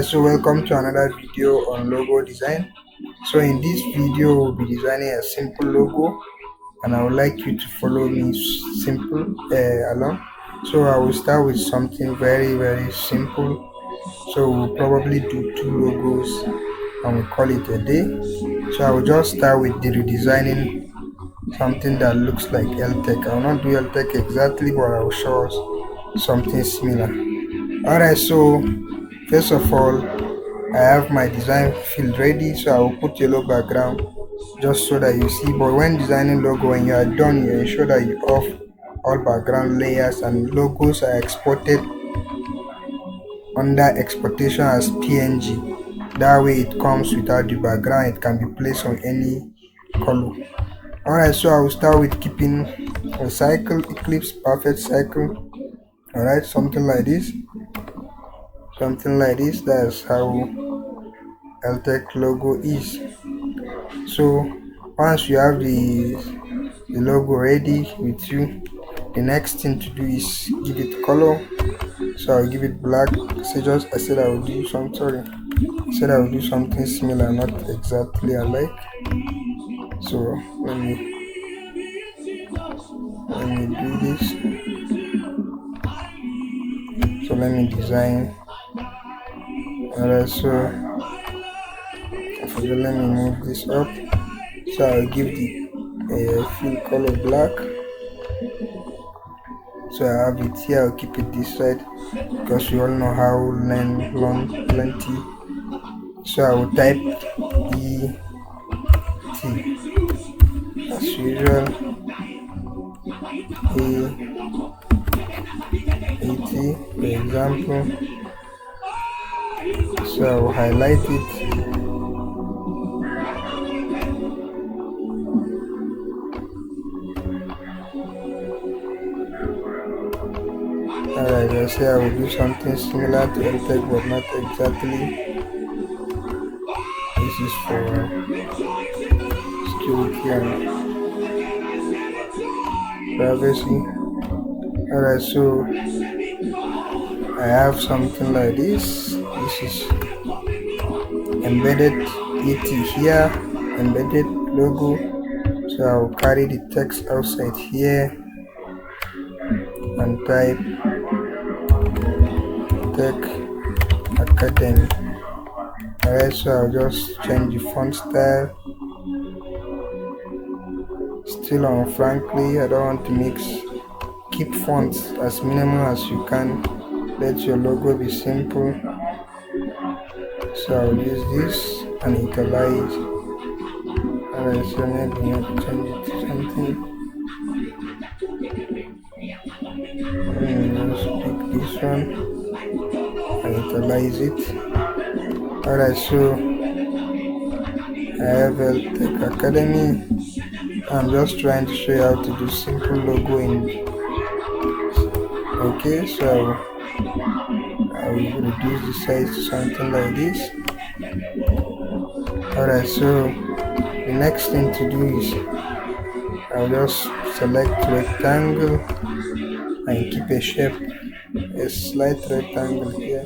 So welcome to another video on logo design. So in this video we'll be designing a simple logo, and I would like you to follow me simple along. So I will start with something very simple. So we'll probably do two logos and we call it a day. So I will just start with the redesigning something that looks like LTech. I will not do LTech exactly, but I will show us something similar. Alright, so first of all, I have my design field ready, so I will put yellow background just so that you see. But when designing logo, when you are done, you ensure that you off all background layers, and logos are exported under exportation as PNG. That way it comes without the background, it can be placed on any color. Alright, so I will start with keeping a cycle, eclipse, perfect cycle. Alright, something like this. That's how LTech logo is. So once you have the logo ready with you, the next thing to do is give it color. So I'll give it black. I said I will do some sorry I said I will do something similar, not exactly alike. So let me do this. So let me design. Alright, so let me move this up. So I'll give the fill color black. So I have it here. I'll keep it this side because we all know how long plenty. So I will type ET as usual. ET, for example. So I will highlight it. Alright, I say I will do something similar to LTech, but not exactly. This is for security and privacy. Alright, so I have something like this. This is embedded ET here, embedded logo. So I will carry the text outside here and type Tech Academy. Alright, so I'll just change the font style. Still on frankly, I don't want to mix. Keep fonts as minimal as you can. Let your logo be simple. So I'll use this and italize. Alright, so maybe I have to change it to something. Let me just pick this one and italize it. Alright, so I have LTech Academy. I'm just trying to show you how to do simple logo in. Okay, so I will reduce the size to something like this. Alright, so the next thing to do is I'll just select rectangle and keep a shape, a slight rectangle here.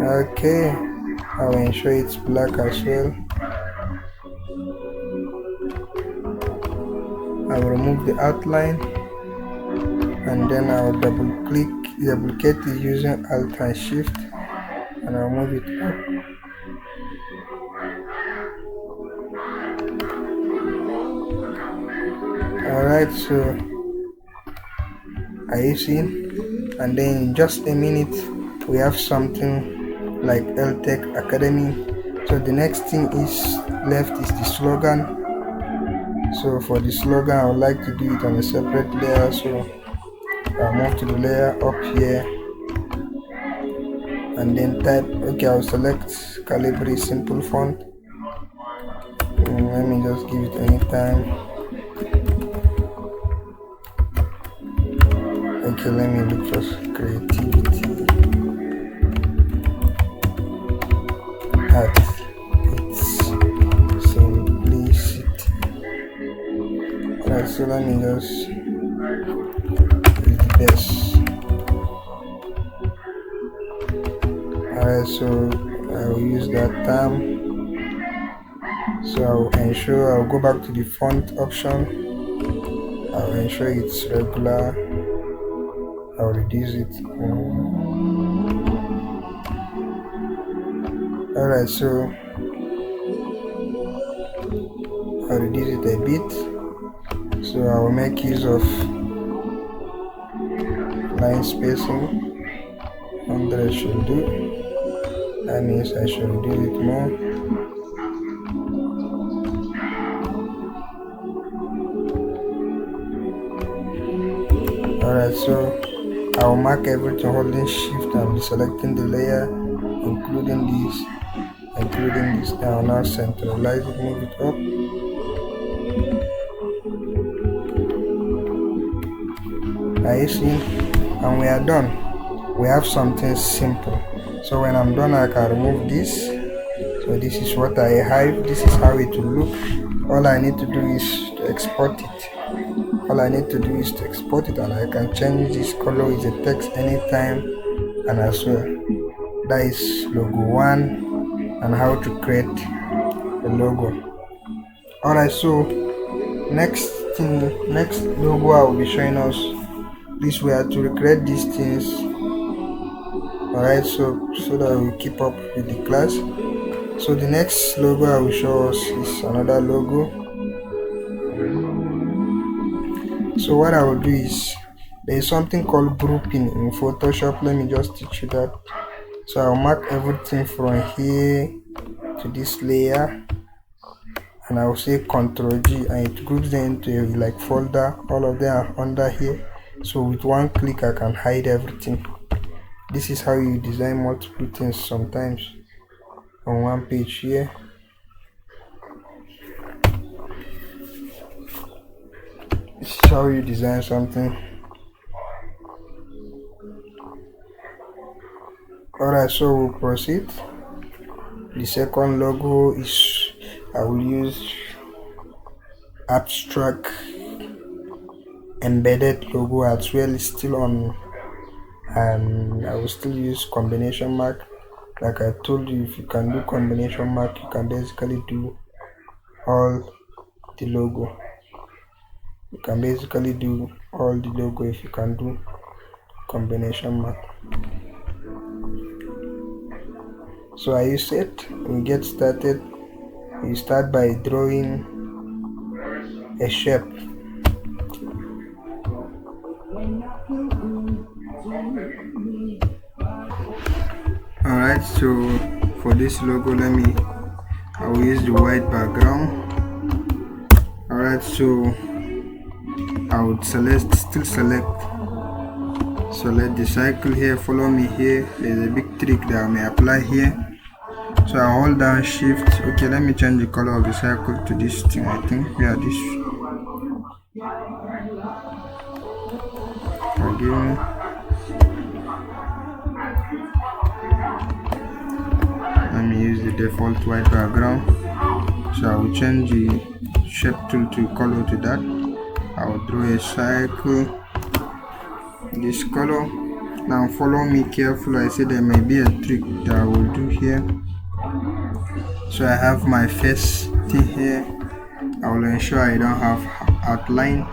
Okay, I will ensure it's black as well. I will remove the outline and then I will duplicate it using Alt and Shift, and I'll move it up. Alright, so are you seeing? And then in just a minute we have something like LTech Academy. So the next thing is left is the slogan. So for the slogan, I would like to do it on a separate layer. So I'll move to the layer up here and then type. Okay, I'll select Calibri simple font. And let me just give it any time. Okay, let me look for creativity at its simplicity. Alright, so let me just use the best. Alright, so I will use that term. So I'll go back to the font option. I'll ensure it's regular. I'll reduce it. Alright, so I'll reduce it a bit. So I will make use of line spacing. 100 should do. That means I should reduce it more. Alright, so I will mark everything holding shift and be selecting the layer, including this. I will now centralize it, move it up. Are you seeing? And we are done. We have something simple. So when I'm done, I can remove this. So this is what I have. This is how it will look. All I need to do is to export it. And I can change this color with the text anytime and as well. That is logo 1 and how to create the logo. Alright, so next logo I will be showing us this way to recreate these things. Alright, so that we keep up with the class. So the next logo I will show us is another logo. So what I will do is, there is something called grouping in Photoshop. Let me just teach you that. So I'll mark everything from here to this layer, and I'll say Ctrl G, and it groups them into a folder. All of them are under here. So with one click I can hide everything. This is how you design multiple things sometimes on one page here. This is how you design something. Alright, so we'll proceed. The second logo is, I will use abstract embedded logo as well. It's still on, and I will still use combination mark. Like I told you, if you can do combination mark, you can basically do all the logo. If you can do combination mark. So are you set? We get started. You start by drawing a shape. Alright, so for this logo, I will use the white background. Alright, so I would select the circle here. Follow me here. There's a big trick that I may apply here. So I hold down shift. Okay, let me change the color of the circle to this thing. I think this. Again. Let me use the default white background. So I will change the shape tool to color to that. I will draw a circle, this color. Now follow me carefully. I said there may be a trick that I will do here. So I have my face thing here. I will ensure I don't have outline.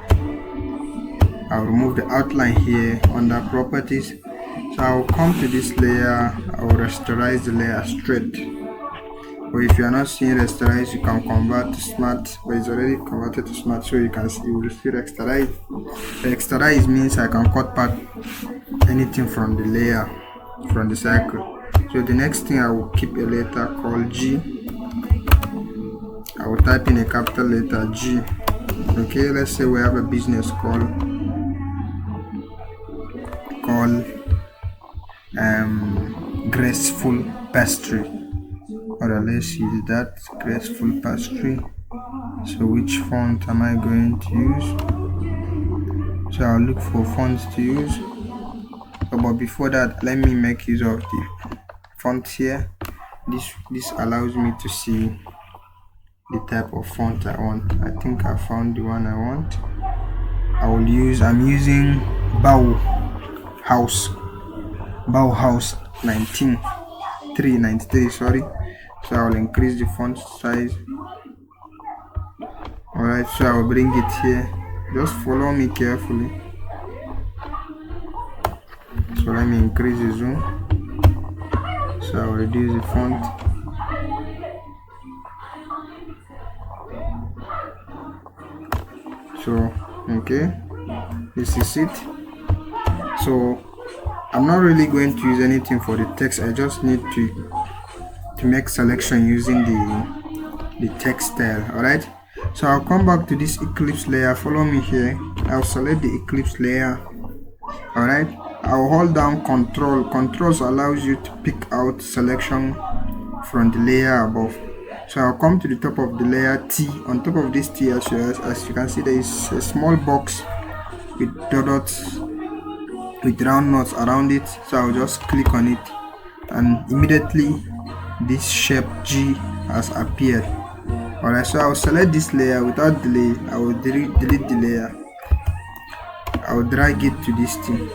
I'll remove the outline here under properties. So I will come to this layer. I will rasterize the layer straight. But if you are not seeing rasterize, you can convert to smart, but it's already converted to smart, so you can see, you will see rasterize. Rasterize means I can cut part anything from the layer, from the circle. So the next thing, I will keep a letter called G. I will type in a capital letter G. Okay, let's say we have a business called Graceful Pastry. Or let's use that, Graceful Pastry. So which font am I going to use? So I'll look for fonts to use. But before that, let me make use of the font here. This allows me to see the type of font I want. I think I found the one I want. I'm using Bauhaus 19. 93, sorry. So I'll increase the font size. Alright, so I'll bring it here. Just follow me carefully. So let me increase the zoom. So I'll reduce the font. So okay, this is it. So I'm not really going to use anything for the text. I just need to make selection using the text style. Alright, so I'll come back to this Eclipse layer. Follow me here. I'll select the Eclipse layer. Alright, I'll hold down Control. Controls allows you to pick out selection from the layer above. So I'll come to the top of the layer T. On top of this T, as you can see, there is a small box with dots with round knots around it. So I'll just click on it, and immediately this shape G has appeared. Alright, so I'll select this layer. Without delay, I will delete the layer. I will drag it to this thing,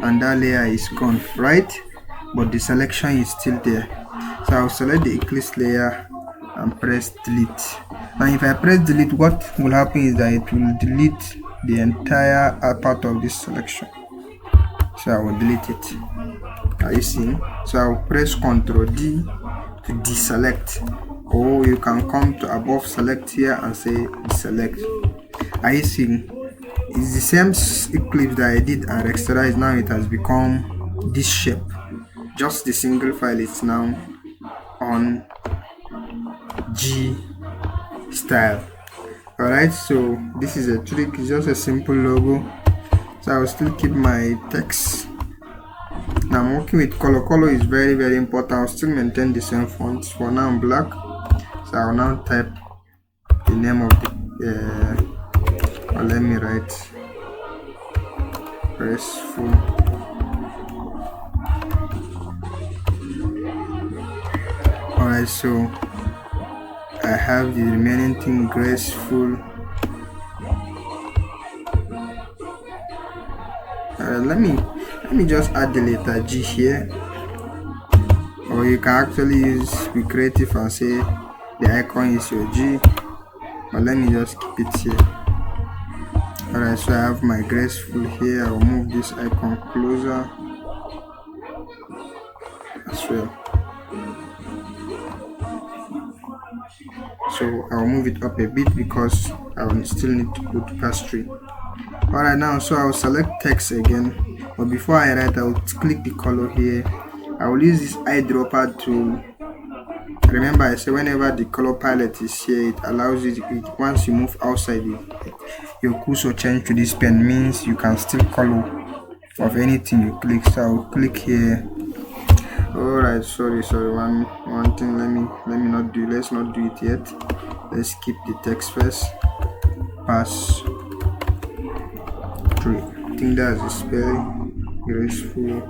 and that layer is gone, right? But the selection is still there. So I'll select the Eclipse layer and press delete. Now if I press delete, what will happen is that it will delete the entire part of this selection. So I will delete it. Are you seeing? So I'll press Ctrl D to deselect, or you can come to above select here and say deselect. Are you seeing? It's the same Eclipse that I did and rasterized. Now it has become this shape. Just the single file is now on G style. Alright, so this is a trick. It's just a simple logo. So I'll still keep my text. Now I'm working with color. Color is very, very important. I'll still maintain the same fonts. For now I'm black. So I'll now type the name of the or let me write graceful. Alright, so I have the remaining thing, graceful. Let me just add the letter G here, or you can actually be creative and say the icon is your G, but let me just keep it here. Alright, so I have my graceful here. I'll move this icon closer as well. So I'll move it up a bit because I will still need to put pastry. Alright, now so I'll select text again, but before I write, I will click the color here. I will use this eyedropper to remember. I say whenever the color palette is here, it allows you to, once you move outside it, your cursor change to this pen, means you can still color of anything you click. So I'll click here. Alright, sorry, one thing, let's not do it yet. Let's keep the text first. Pass 3. I think that's the spelling. Graceful.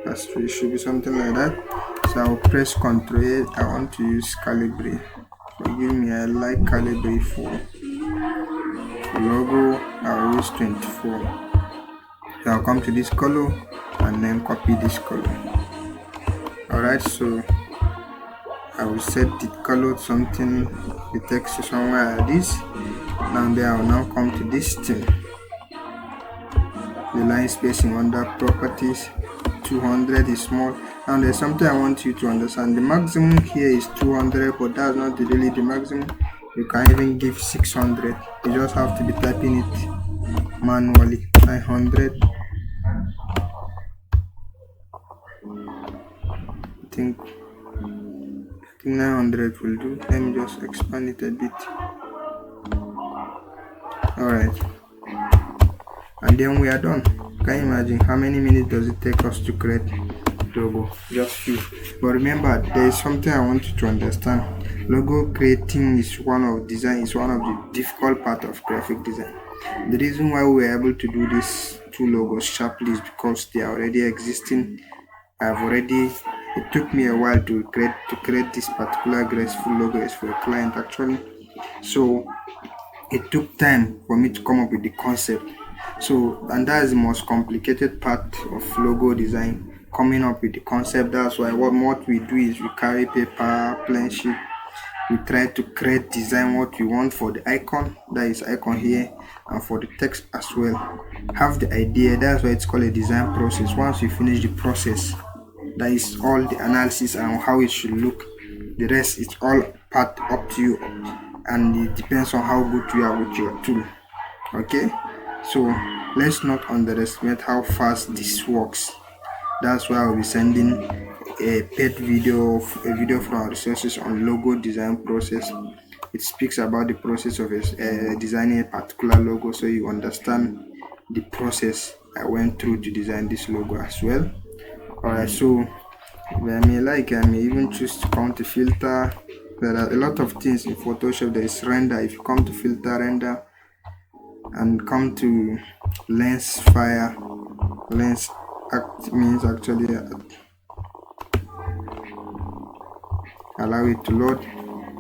Pass 3 should be something like that. So I'll press Ctrl A. I want to use Calibri. Forgive me, I like Calibri for logo. I'll use 24. So I'll come to this color and then copy this color. Alright, so I will set the color to something, the text to somewhere like this. Now there, I will now come to this thing, the line spacing under properties. 200 is small. Now there's something I want you to understand. The maximum here is 200, but that's not really the maximum. You can even give 600. You just have to be typing it manually. 900. I think 900 will do. Let me just expand it a bit. Alright, and then we are done. Can you imagine how many minutes does it take us to create logo? Just few. But remember, there is something I want you to understand. Logo creating is one of the difficult part of graphic design. The reason why we were able to do these two logos sharply is because they are already existing. It took me a while to create this particular graceful logo. Is for a client actually, so it took time for me to come up with the concept. So, and that is the most complicated part of logo design. coming up with the concept. That's why what we do is we carry paper, plain sheet. We try to create design what we want for the icon, that is icon here, and for the text as well. Have the idea, that's why it's called a design process. Once you finish the process, that is all the analysis and how it should look. The rest is all part up to you, and it depends on how good you are with your tool. Okay, so let's not underestimate how fast this works. That's why I'll be sending a paid video, from our resources on logo design process. It speaks about the process of designing a particular logo, so you understand the process I went through to design this logo as well. Alright, so I may even choose to come to filter. There are a lot of things in Photoshop. There is render. If you come to filter, render, and come to lens fire, lens means actually allow it to load.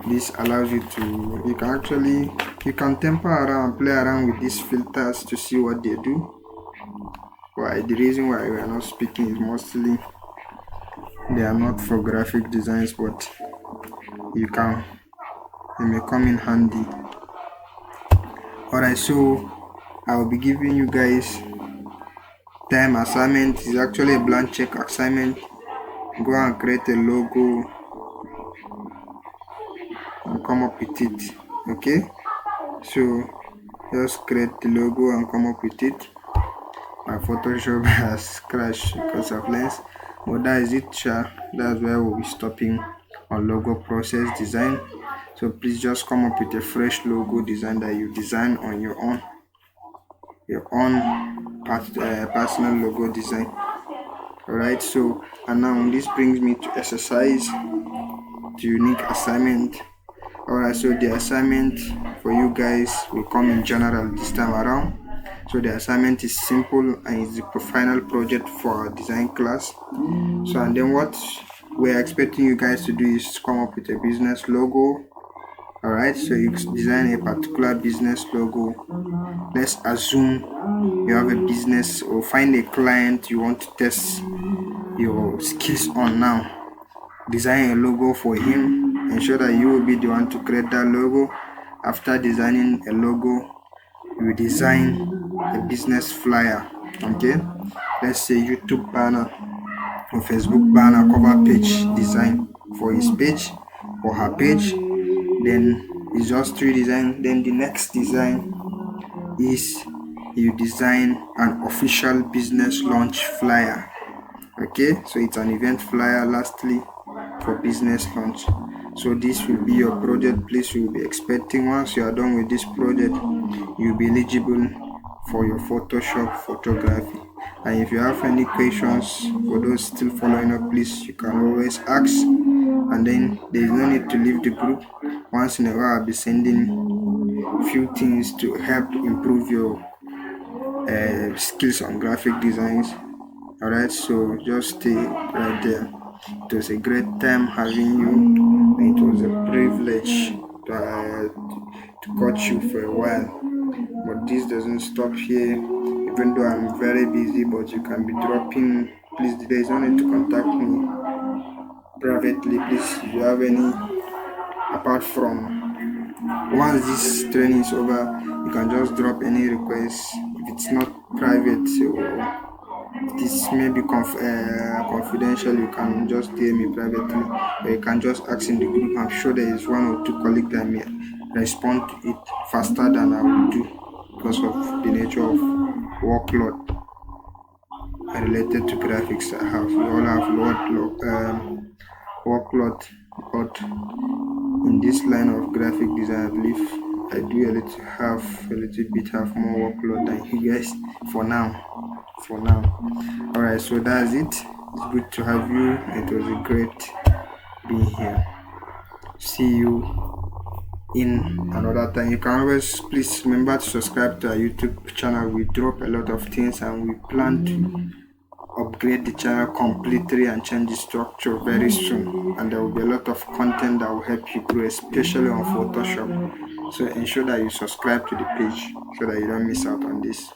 This allows you to, you can temper around, play around with these filters to see what they do. Why the reason why we are not speaking is mostly they are not for graphic designs, but they may come in handy. Alright, so I will be giving you guys time assignment. Is actually a blank check assignment. Go and create a logo and come up with it. Okay, so just create the logo and come up with it. My Photoshop has crashed because of lens, but that is it. That's where we'll be stopping on logo process design. So please just come up with a fresh logo design that you design on your own personal logo design. Alright, so and now this brings me to exercise, the unique assignment. Alright, so the assignment for you guys will come in general this time around. So the assignment is simple and it's the final project for our design class. So and then what we're expecting you guys to do is come up with a business logo. Alright, so you design a particular business logo. Let's assume you have a business or find a client you want to test your skills on now. Design a logo for him. Ensure that you will be the one to create that logo. After designing a logo, you design a business flyer. Okay, let's say YouTube banner or Facebook banner cover page design for his page or her page. Then it's just 3 design. Then the next design is you design an official business launch flyer. Okay, so it's an event flyer lastly for business launch. So this will be your project. Please, you will be expecting once you are done with this project, you'll be eligible for your Photoshop photography. And if you have any questions for those still following up, please, you can always ask. And then there is no need to leave the group. Once in a while I'll be sending few things to help improve your skills on graphic designs. Alright, so just stay right there. It was a great time having you. It was a privilege to coach you for a while, but this doesn't stop here. Even though I'm very busy, but you can be dropping. Please, there is no need to contact me privately. Please, if you have any, apart from once this training is over, you can just drop any request. If it's not private or this may be confidential, you can just DM me privately, or you can just ask in the group. I'm sure there is 1 or 2 colleagues that may respond to it faster than I will do because of the nature of workload related to graphics I have. We all have workload, but in this line of graphic design, I believe I do a little bit have more workload than you guys for now. Alright, so that's it. It's good to have you. It was a great being here. See you in another time. You can always please remember to subscribe to our YouTube channel. We drop a lot of things and we plan to upgrade the channel completely and change the structure very soon, and there will be a lot of content that will help you grow, especially on Photoshop. So ensure that you subscribe to the page so that you don't miss out on this.